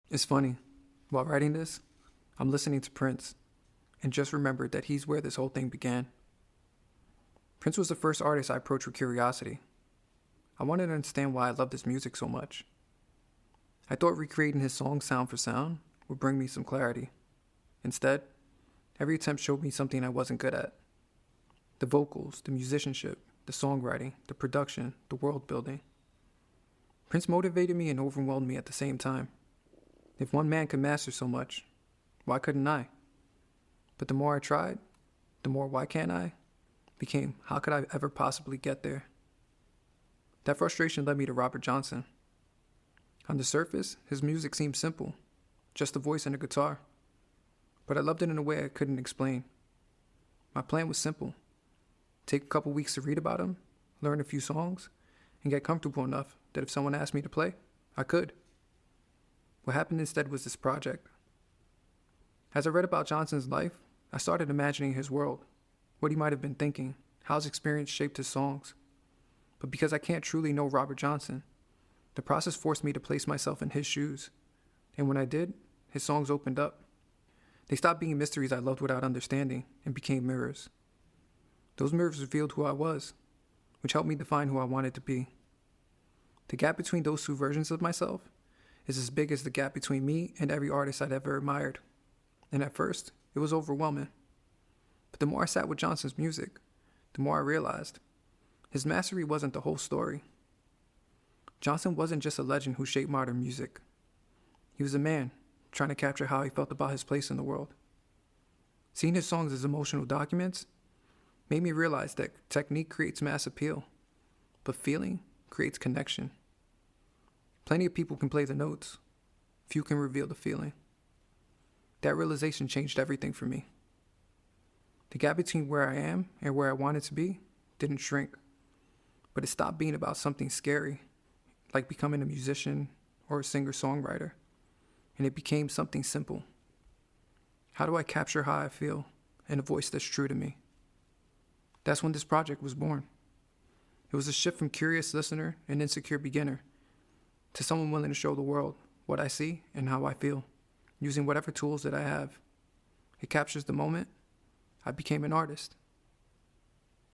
It's funny. While writing this, I'm listening to Prince and just remembered that he's where this whole thing began. Prince was the first artist I approached with curiosity. I wanted to understand why I loved his music so much. I thought recreating his song sound for sound would bring me some clarity. Instead, every attempt showed me something I wasn't good at. The vocals, the musicianship, the songwriting, the production, the world building. Prince motivated me and overwhelmed me at the same time. If one man could master so much, why couldn't I? But the more I tried, the more why can't I became how could I ever possibly get there? That frustration led me to Robert Johnson. On the surface, his music seemed simple, just a voice and a guitar. But I loved it in a way I couldn't explain. My plan was simple. Take a couple weeks to read about him, learn a few songs, and get comfortable enough that if someone asked me to play, I could. What happened instead was this project. As I read about Johnson's life, I started imagining his world, what he might have been thinking, how his experience shaped his songs. But because I can't truly know Robert Johnson, the process forced me to place myself in his shoes. And when I did, his songs opened up. They stopped being mysteries I loved without understanding and became mirrors. Those mirrors revealed who I was, which helped me define who I wanted to be. The gap between those two versions of myself is as big as the gap between me and every artist I'd ever admired. And at first, it was overwhelming. But the more I sat with Johnson's music, the more I realized his mastery wasn't the whole story. Johnson wasn't just a legend who shaped modern music. He was a man trying to capture how he felt about his place in the world. Seeing his songs as emotional documents made me realize that technique creates mass appeal, but feeling creates connection. Plenty of people can play the notes. Few can reveal the feeling. That realization changed everything for me. The gap between where I am and where I wanted to be didn't shrink, but it stopped being about something scary, like becoming a musician or a singer-songwriter, and it became something simple. How do I capture how I feel in a voice that's true to me? That's when this project was born. It was a shift from curious listener and insecure beginner to someone willing to show the world what I see and how I feel, using whatever tools that I have. It captures the moment. I became an artist.